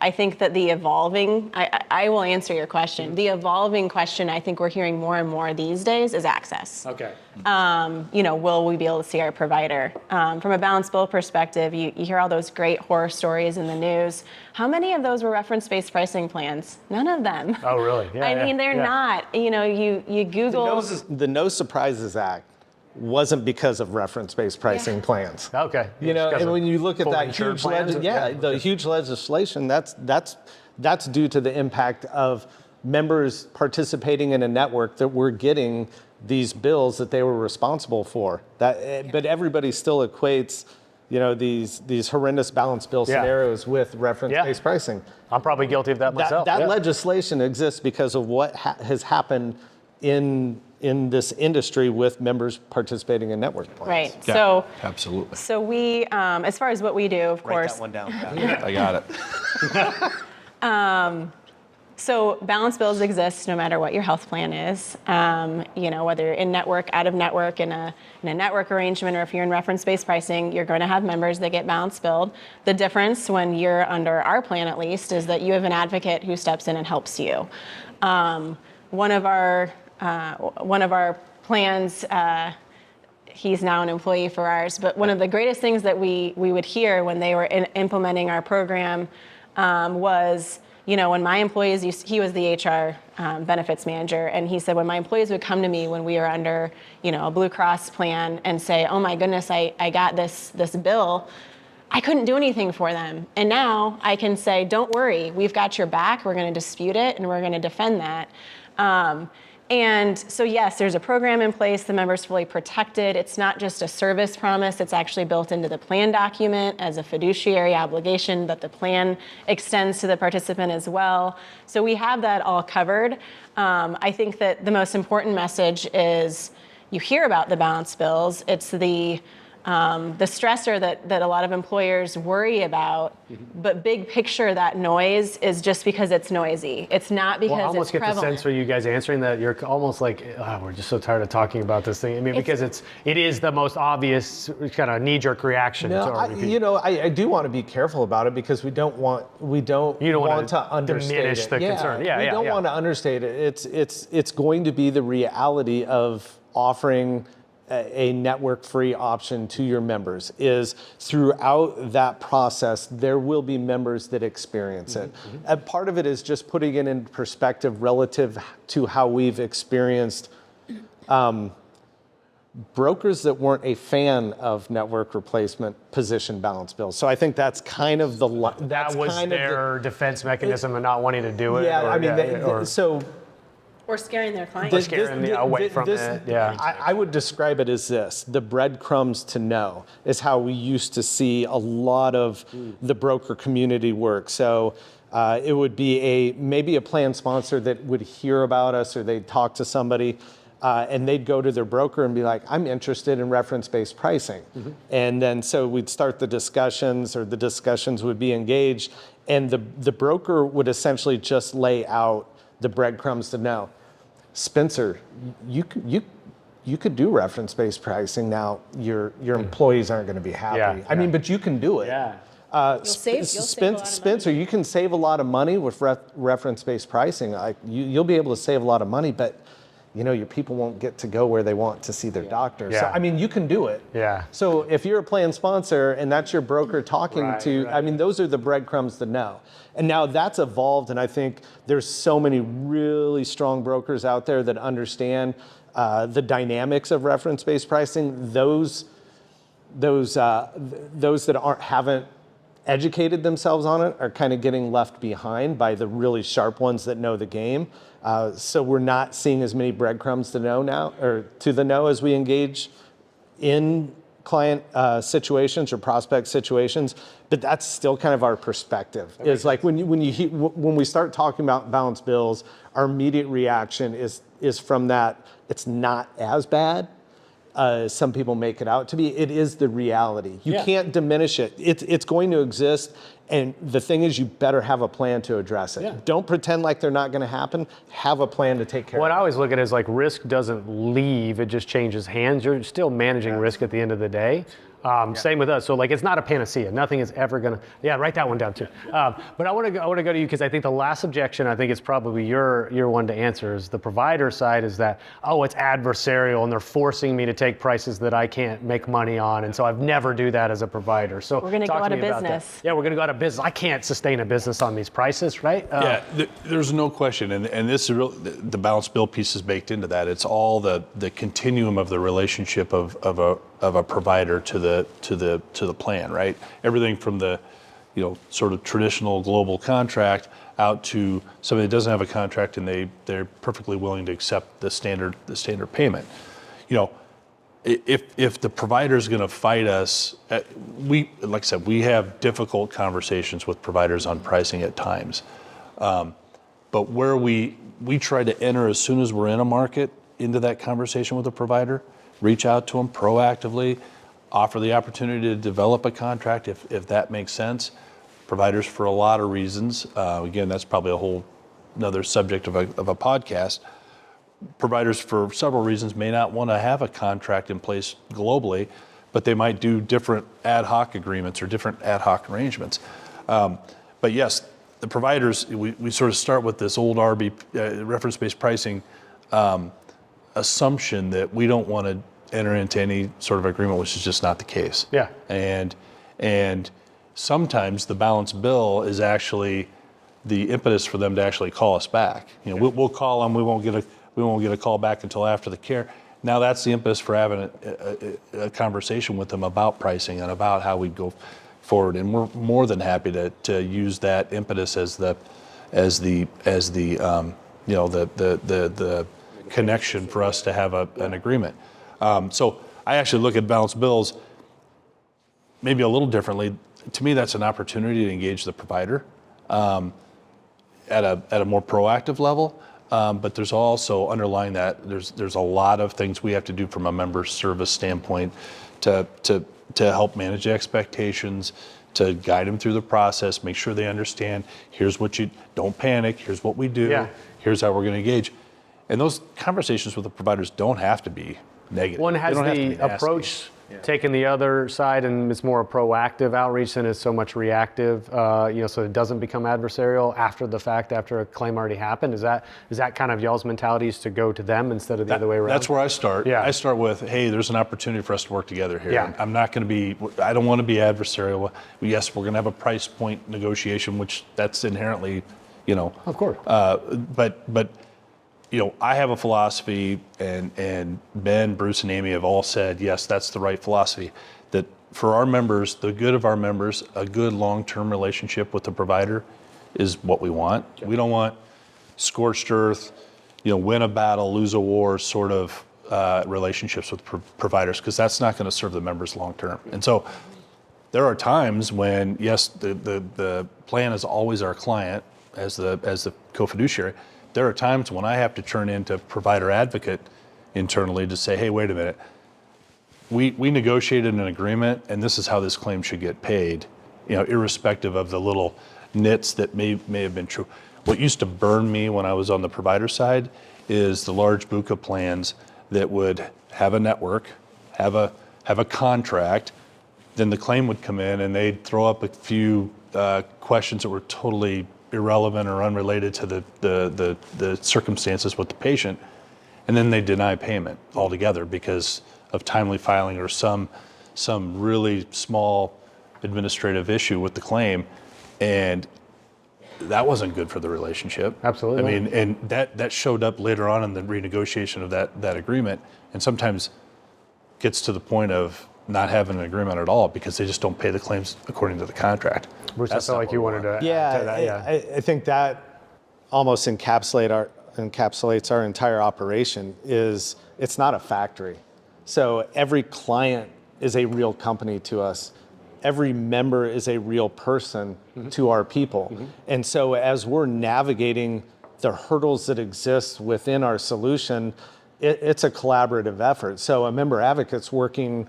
I think that the evolving, I will answer your question. The evolving question I think we're hearing more and more these days is access. Okay. Will we be able to see our provider? From a balance bill perspective, you hear all those great horror stories in the news. How many of those were reference-based pricing plans? None of them. Oh, really? Yeah, I mean, they're not. You Google. The No Surprises Act wasn't because of reference-based pricing plans. Okay. And when you look at that huge the huge legislation, that's due to the impact of members participating in a network that were getting these bills that they were responsible for. But everybody still equates, these horrendous balance bill scenarios with reference-based pricing. I'm probably guilty of that myself. That legislation exists because of what has happened in this industry with members participating in network plans. Right. Yeah, So absolutely. So we, as far as what we do, of course. Write that one down. I got it. So balance bills exist no matter what your health plan is. Whether you're in network, out of network, in a network arrangement, or if you're in reference-based pricing, you're going to have members that get balance billed. The difference when you're under our plan, at least, is that you have an advocate who steps in and helps you. One of our plans, he's now an employee for ours, but one of the greatest things that we would hear when they were implementing our program was, when my employees he was the HR benefits manager, and he said when my employees would come to me when we were under, a Blue Cross plan and say, oh my goodness, I got this bill, I couldn't do anything for them. And now I can say, don't worry, we've got your back, we're going to dispute it, and we're going to defend that. And so yes, there's a program in place, the member's fully protected. It's not just a service promise, it's actually built into the plan document as a fiduciary obligation that the plan extends to the participant as well. So we have that all covered. I think that the most important message is you hear about the balance bills. It's the stressor that a lot of employers worry about, but big picture, that noise is just because it's noisy. It's not because I almost it's get the prevalent. sense for you guys answering that you're almost like, we're just so tired of talking about this thing. I mean, because it is the most obvious kind of knee-jerk reaction to RBP. I do want to be careful about it because we don't want to understate diminish it. the concern. We don't want to understate it. It's going to be the reality of offering a network-free option to your members is throughout that process, there will be members that experience it. And part of it is just putting it in perspective relative to how we've experienced brokers that weren't a fan of network replacement position balance bills. So I think that's kind of the That was their defense mechanism of not wanting to do it. yeah. or- I mean, so Or scaring their clients. scaring them away from it, yeah. I would describe it as this: the breadcrumbs to know is how we used to see a lot of the broker community work. So. It would be maybe a plan sponsor that would hear about us, or they'd talk to somebody, and they'd go to their broker and be like, I'm interested in reference-based pricing. And then so we'd start the discussions, or the discussions would be engaged, and the broker would essentially just lay out the breadcrumbs to know. Spencer, you could do reference-based pricing now. Your employees aren't going to be happy. Yeah, I mean, but you can do it. Yeah. You'll save a lot of money. Spencer, you can save a lot of money with reference-based pricing. You'll be able to save a lot of money, but your people won't get to go where they want to see their doctor. Yeah. So, I mean, you can do it. Yeah. So if you're a plan sponsor and that's your broker talking to, I mean, those are the breadcrumbs to know. And now that's evolved, and I think there's so many really strong brokers out there that understand the dynamics of reference-based pricing. Those that haven't educated themselves on it are kind of getting left behind by the really sharp ones that know the game. So we're not seeing as many breadcrumbs to know now, or to the know, as we engage in client situations or prospect situations. But that's still kind of our perspective. Is like when we start talking about balanced bills, our immediate reaction is from that. It's not as bad. Some people make it out to be. It is the reality. You can't diminish it. It's going to exist, and the thing is, you better have a plan to address it. Yeah. Don't pretend like they're not going to happen. Have a plan to take care What of I it. always look at is like risk doesn't leave, it just changes hands. You're still managing risk at the end of the day. Same with us. So like, it's not a panacea. Nothing is ever gonna. Yeah, write that one down too. But I want to go to you, because I think the last objection, I think it's probably your one to answer, is the provider side. Is that, oh, it's adversarial and they're forcing me to take prices that I can't make money on, and so I've never do that as a provider. So We're gonna talk go to out of me about that. business. Yeah, we're gonna go out of business. I can't sustain a business on these prices, right? There's no question, and this is real. The balance bill piece is baked into that. It's all the continuum of the relationship of a provider to the plan, right? Everything from the sort of traditional global contract out to somebody that doesn't have a contract and they're perfectly willing to accept the standard payment. If the provider is going to fight us, like I said, we have difficult conversations with providers on pricing at times. But where we try to enter as soon as we're in a market into that conversation with a provider, reach out to them proactively, offer the opportunity to develop a contract if that makes sense. Providers, for a lot of reasons, again, that's probably a whole another subject of a podcast. Providers, for several reasons, may not want to have a contract in place globally, but they might do different ad hoc agreements or different ad hoc arrangements. But yes, the providers, we sort of start with this old RBP, reference-based pricing assumption that we don't want to enter into any sort of agreement, which is just not the case. Yeah. And sometimes the balance bill is actually the impetus for them to actually call us back. We'll call them, we won't get a call back until after the care. Now that's the impetus for having a conversation with them about pricing and about how we go forward. And we're more than happy to use that impetus as the connection for us to have an agreement. So I actually look at balance bills maybe a little differently. To me, that's an opportunity to engage the provider at a more proactive level. But there's also underlying that there's a lot of things we have to do from a member service standpoint to help manage expectations, to guide them through the process, make sure they understand. Here's what don't panic. Here's what we do. Yeah. Here's how we're going to engage. And those conversations with the providers don't have to be negative. One They has don't have to be the nasty. approach taken the other side, and it's more a proactive outreach than it's so much reactive, so it doesn't become adversarial after the fact, after a claim already happened. Is that kind of y'all's mentality, is to go to them instead of the other way around? That's where I start. Yeah. I start with, hey, there's an opportunity for us to work together here. Yeah. I'm not going to be, I don't want to be adversarial. Yes, we're going to have a price point negotiation, which that's inherently, Of course. but I have a philosophy, and Ben, Bruce, and Amy have all said, yes, that's the right philosophy, that for our members, the good of our members, a good long-term relationship with the provider is what we want. Yeah. We don't want scorched earth, win a battle, lose a war sort of relationships with providers, because that's not going to serve the members long-term. And so there are times when, yes, the plan is always our client as the co-fiduciary. There are times when I have to turn into provider advocate internally to say, hey, wait a minute, we negotiated an agreement, and this is how this claim should get paid, irrespective of the little nits that may have been true. What used to burn me when I was on the provider side is the large BUCA plans that would have a network, have a contract, then the claim would come in and they'd throw up a few questions that were totally irrelevant or unrelated to the circumstances with the patient, and then they deny payment altogether because of timely filing or some really small administrative issue with the claim, and that wasn't good for the relationship. Absolutely. I mean, and that showed up later on in the renegotiation of that agreement, and sometimes gets to the point of not having an agreement at all because they just don't pay the claims according to the contract. Bruce, I felt like you wanted to add to that. Yeah, I think that almost encapsulates our entire operation. It's not a factory. So every client is a real company to us. Every member is a real person to our people. And so as we're navigating the hurdles that exist within our solution, it's a collaborative effort. So a member advocate's working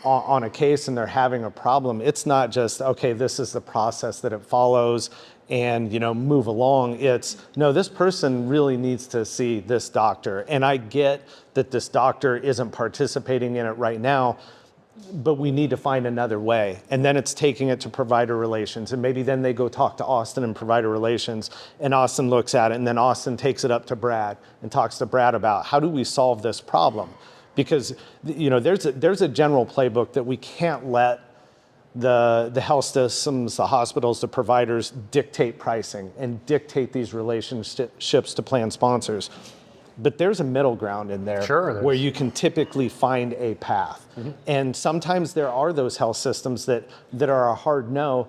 on a case and they're having a problem. It's not just, okay, this is the process that it follows and move along. It's, no, this person really needs to see this doctor. And I get that this doctor isn't participating in it right now, but we need to find another way. And then it's taking it to provider relations. And maybe then they go talk to Austin in provider relations, and Austin looks at it, and then Austin takes it up to Brad and talks to Brad about how do we solve this problem? Because there's a general playbook that we can't let the health systems, the hospitals, the providers dictate pricing and dictate these relationships to plan sponsors. But there's a middle ground in there where you can typically find a path. And sometimes there are those health systems that are a hard no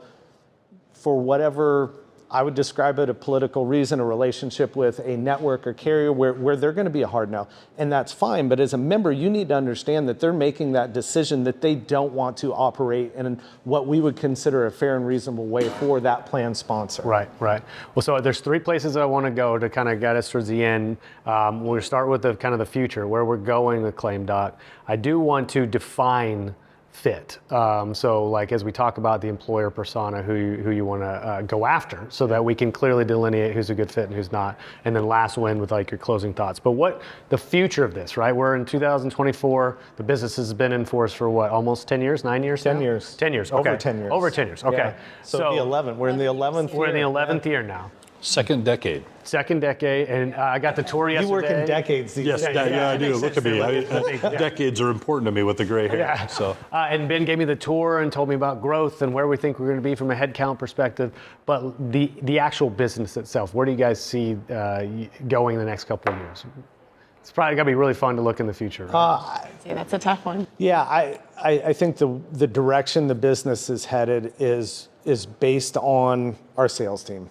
for whatever, I would describe it, a political reason, a relationship with a network or carrier where they're going to be a hard no. And that's fine. But as a member, you need to understand that they're making that decision that they don't want to operate in what we would consider a fair and reasonable way for that plan sponsor. Right. Well, so there's three places I want to go to kind of get us towards the end. We'll start with the kind of the future, where we're going with ClaimDOC. I do want to define fit. So like as we talk about the employer persona, who you want to go after, so that we can clearly delineate who's a good fit and who's not. And then last win with like your closing thoughts. But what the future of this, right? We're in 2024. The business has been in force for what, almost 10 years, 9 years? 10 years. 10 years. Okay. Over 10 years. Over 10 years. Okay. Yeah. So the 11th. We're in the 11th year. We're in the 11th year now. Second decade. Second decade, and I got the tour yesterday. You work in decades these days. Yeah, I do. Look at me. Decades are important to me with the gray hair. Yeah. So. And Ben gave me the tour and told me about growth and where we think we're going to be from a headcount perspective. But the actual business itself, where do you guys see going in the next couple of years? It's probably going to be really fun to look in the future. Right? That's a tough one. Yeah, I think the direction the business is headed is based on our sales team.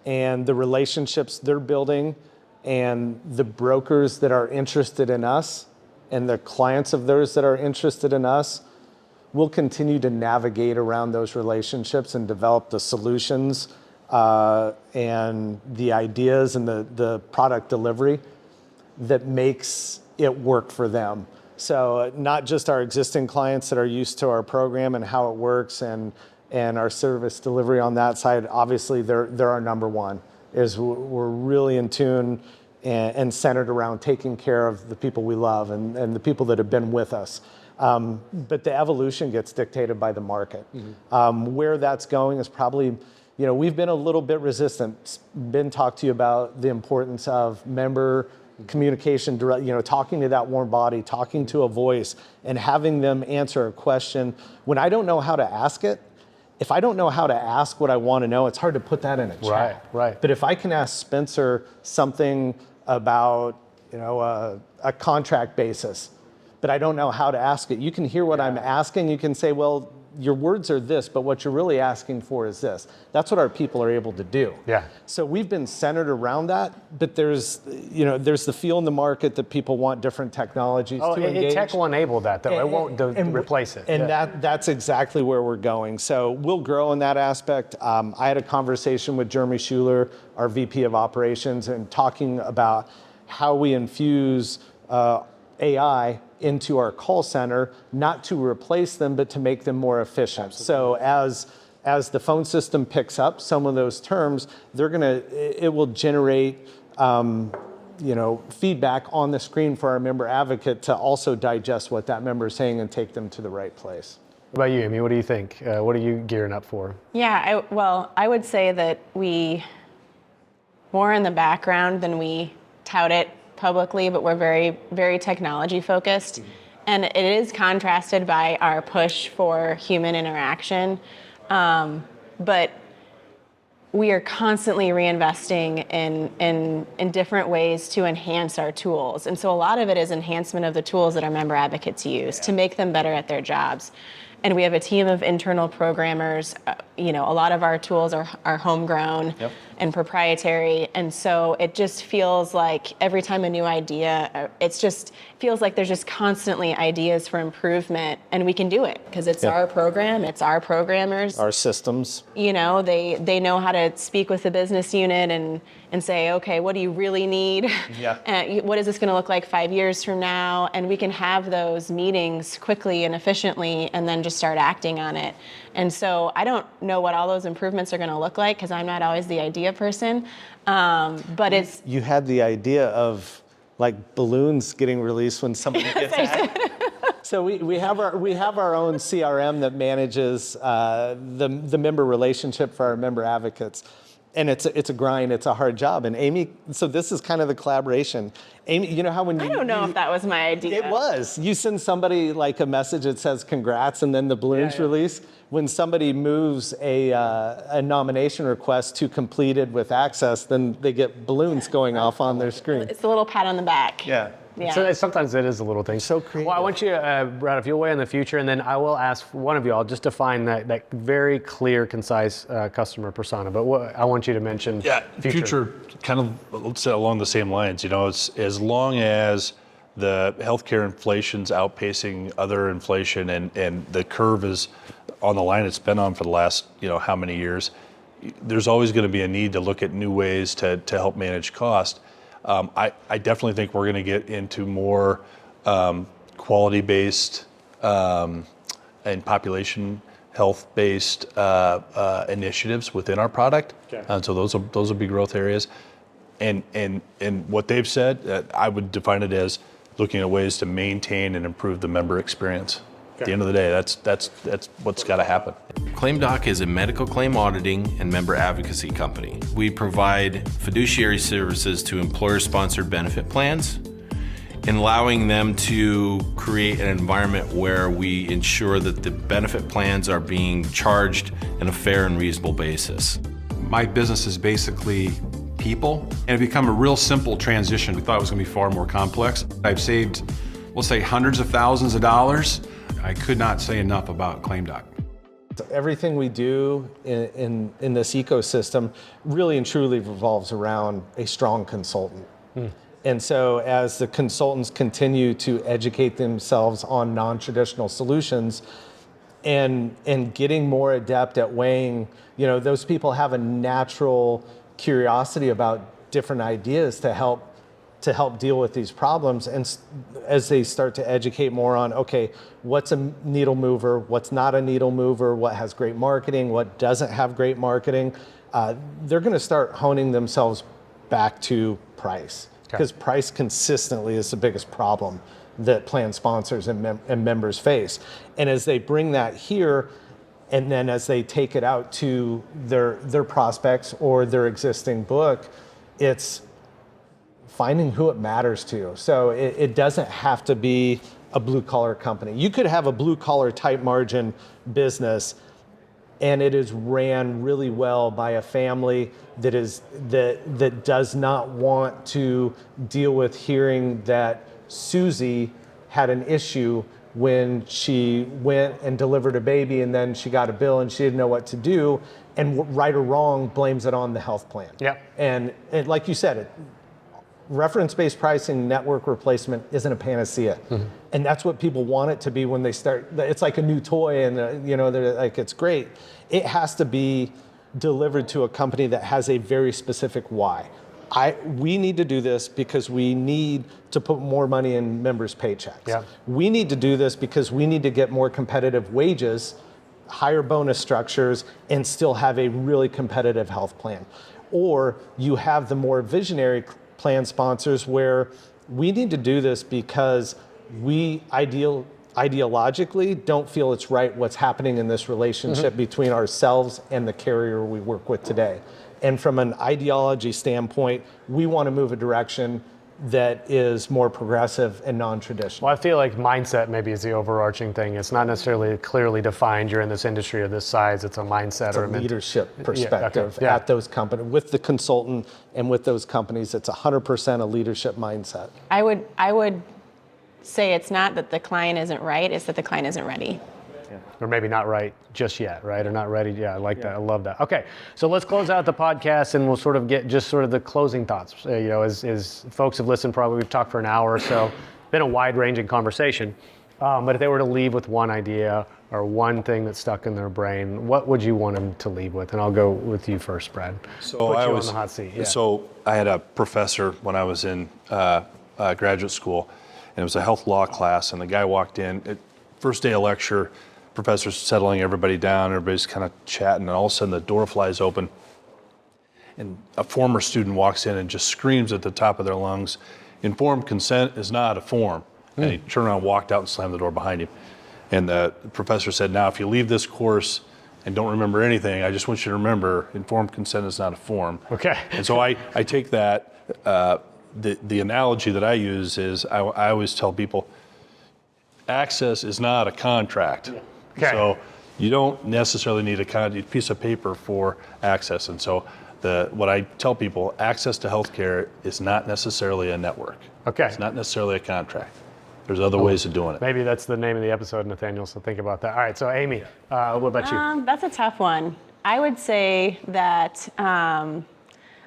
And the relationships they're building and the brokers that are interested in us and the clients of theirs that are interested in us, we'll continue to navigate around those relationships and develop the solutions and the ideas and the product delivery that makes it work for them. So not just our existing clients that are used to our program and how it works and our service delivery on that side, obviously they're our number one, is we're really in tune and centered around taking care of the people we love and the people that have been with us. But the evolution gets dictated by the market. Where that's going is probably, we've been a little bit resistant. Been talked to you about the importance of member communication, talking to that warm body, talking to a voice, and having them answer a question. When I don't know how to ask it, if I don't know how to ask what I want to know, it's hard to put that in a chat. Right. But if I can ask Spencer something about, a contract basis, but I don't know how to ask it, you can hear what I'm asking. You can say, well, your words are this, but what you're really asking for is this. That's what our people are able to do. Yeah. So we've been centered around that, but there's the feel in the market that people want different technologies to engage. Tech will enable that, though. It won't replace it. And that's exactly where we're going. So we'll grow in that aspect. I had a conversation with Jeremy Schuler, our VP of Operations, and talking about how we infuse AI into our call center, not to replace them, but to make them more efficient. Absolutely. So as the phone system picks up some of those terms, it will generate feedback on the screen for our member advocate to also digest what that member is saying and take them to the right place. What about you, Amy? What do you think? What are you gearing up for? Yeah, I would say that we more in the background than we tout it publicly, but we're very, very technology focused. And it is contrasted by our push for human interaction. But we are constantly reinvesting in different ways to enhance our tools. And so a lot of it is enhancement of the tools that our member advocates use to make them better at their jobs. And we have a team of internal programmers. A lot of our tools are homegrown and proprietary. And so it just feels like every time a new idea, feels like there's just constantly ideas for improvement, and we can do it because it's our program, it's our programmers. Our systems. They know how to speak with the business unit and say, okay, what do you really need? And what is this going to look like 5 years from now? And we can have those meetings quickly and efficiently and then just start acting on it. And so I don't know what all those improvements are going to look like because I'm not always the idea person. But it's... You had the idea of like balloons getting released when somebody gets hacked. So we have our own CRM that manages the member relationship for our member advocates. And it's a grind, it's a hard job. And Amy, so this is kind of the collaboration. Amy, you know how when I don't know if that was my idea. It was. You send somebody like a message that says congrats and then the balloons release. When somebody moves a nomination request to completed with access, then they get balloons going off on their screen. It's a little pat on the back. Yeah. Yeah. Sometimes it is a little thing. So creative. Well, I want you, Brad, if you'll weigh in the future, and then I will ask one of y'all just to find that very clear, concise customer persona. But I want you to mention future kind of, let's say along the same lines. It's as long as the healthcare inflation's outpacing other inflation and the curve is on the line it's been on for the last, how many years, there's always going to be a need to look at new ways to help manage cost. I definitely think we're going to get into more quality-based and population health-based initiatives within our product. Okay. And so those will be growth areas. And what they've said, I would define it as looking at ways to maintain and improve the member experience. At the end of the day, that's what's got to happen. ClaimDOC is a medical claim auditing and member advocacy company. We provide fiduciary services to employer-sponsored benefit plans, and allowing them to create an environment where we ensure that the benefit plans are being charged in a fair and reasonable basis. My business is basically people, and it become a real simple transition. We thought it was going to be far more complex. I've saved, we'll say, hundreds of thousands of dollars. I could not say enough about ClaimDOC. Everything we do in this ecosystem really and truly revolves around a strong consultant. And so as the consultants continue to educate themselves on non-traditional solutions and getting more adept at weighing, those people have a natural curiosity about different ideas to help deal with these problems. And as they start to educate more on, okay, what's a needle mover, what's not a needle mover, what has great marketing, what doesn't have great marketing, they're going to start honing themselves back to price. because price consistently is the biggest problem that plan sponsors and members face. And as they bring that here, and then as they take it out to their prospects or their existing book, it's finding who it matters to. So it doesn't have to be a blue collar company. You could have a blue collar tight margin business and it is ran really well by a family that does not want to deal with hearing that Susie had an issue when she went and delivered a baby and then she got a bill and she didn't know what to do, and right or wrong blames it on the health plan. Yeah. And like you said, reference-based pricing, network replacement isn't a panacea. And that's what people want it to be when they start. It's like a new toy and they're like, it's great. It has to be delivered to a company that has a very specific why. We need to do this because we need to put more money in members' paychecks. Yeah. We need to do this because we need to get more competitive wages, higher bonus structures, and still have a really competitive health plan. Or you have the more visionary plan sponsors where we need to do this because we ideologically don't feel it's right what's happening in this relationship between ourselves and the carrier we work with today. And from an ideology standpoint, we want to move a direction that is more progressive and non-traditional. Well, I feel like mindset maybe is the overarching thing. It's not necessarily clearly defined. You're in this industry of this size. It's a mindset or a leadership perspective at those companies. With the consultant and with those companies, it's 100% a leadership mindset. I would say it's not that the client isn't right, it's that the client isn't ready. Or maybe not right just yet, right? Or not ready. Yeah, I like that. I love that. Okay, so let's close out the podcast and we'll sort of get just sort of the closing thoughts. As folks have listened, probably we've talked for an hour or so. Been a wide-ranging conversation. But if they were to leave with one idea or one thing that's stuck in their brain, what would you want them to leave with? And I'll go with you first, Brad. So Put you on the hot seat. Yeah. So I had a professor when I was in graduate school, and it was a health law class, and the guy walked in, first day of lecture, professor's settling everybody down, everybody's kind of chatting, and all of a sudden the door flies open, and a former student walks in and just screams at the top of their lungs, "Informed consent is not a form." And he turned around, walked out, and slammed the door behind him. And the professor said, "Now, if you leave this course and don't remember anything, I just want you to remember, informed consent is not a form." Okay. And so I take that, the analogy that I use is I always tell people, access is not a contract. Okay. So you don't necessarily need a piece of paper for access. And so what I tell people, access to healthcare is not necessarily a network. Okay. It's not necessarily a contract. There's other ways of doing it. Maybe that's the name of the episode, Nathaniel, so think about that. All right, so Amy, what about you? That's a tough one. I would say that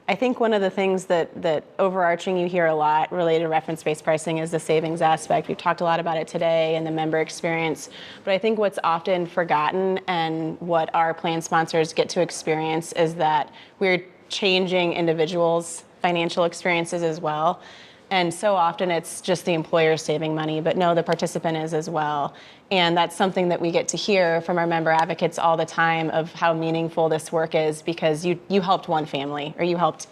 I think one of the things that overarching you hear a lot related to reference-based pricing is the savings aspect. We've talked a lot about it today and the member experience, but I think what's often forgotten and what our plan sponsors get to experience is that we're changing individuals' financial experiences as well. And so often it's just the employer saving money, but no, the participant is as well. And that's something that we get to hear from our member advocates all the time of how meaningful this work is because you helped one family or you helped,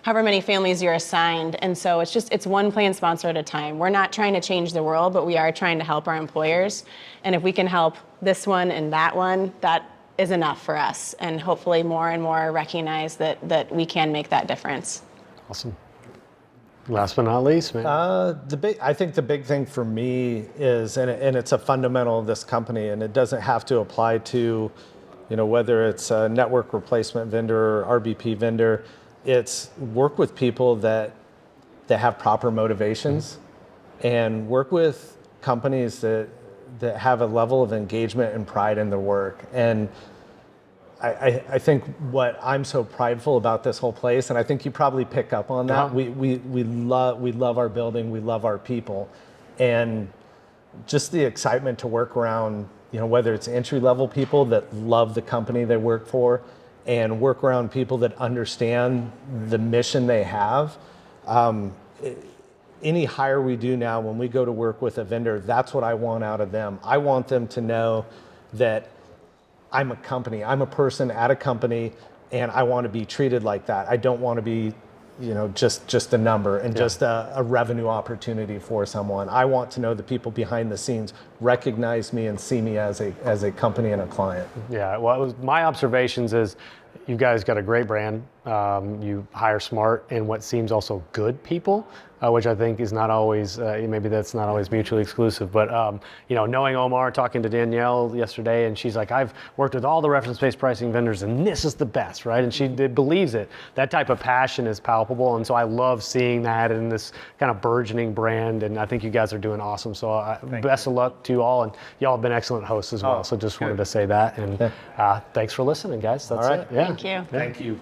however many families you're assigned. And so it's one plan sponsor at a time. We're not trying to change the world, but we are trying to help our employers. And if we can help this one and that one, that is enough for us. And hopefully more and more recognize that we can make that difference. Awesome. Last but not least, man. I think the big thing for me is, and it's a fundamental of this company, and it doesn't have to apply to, whether it's a network replacement vendor or RBP vendor, it's work with people that have proper motivations and work with companies that have a level of engagement and pride in their work. And I think what I'm so prideful about this whole place, and I think you probably pick up on that, we love our building, we love our people, and just the excitement to work around, whether it's entry-level people that love the company they work for, and work around people that understand the mission they have. Any hire we do now, when we go to work with a vendor, that's what I want out of them. I want them to know that I'm a person at a company, and I want to be treated like that. I don't want to be just a number and just a revenue opportunity for someone. I want to know the people behind the scenes recognize me and see me as a company and a client. Yeah, well, my observations is you guys got a great brand. You hire smart and what seems also good people, which I think is not always, maybe that's not always mutually exclusive. But, knowing Omar, talking to Danielle yesterday, and she's like, I've worked with all the reference-based pricing vendors, and this is the best, right? And she believes it. That type of passion is palpable. And so I love seeing that in this kind of burgeoning brand. And I think you guys are doing awesome. So best of luck to you all. And y'all have been excellent hosts as well. So just wanted to say that. And thanks for listening, guys. That's All right. it. Yeah. Thank you. Thank you.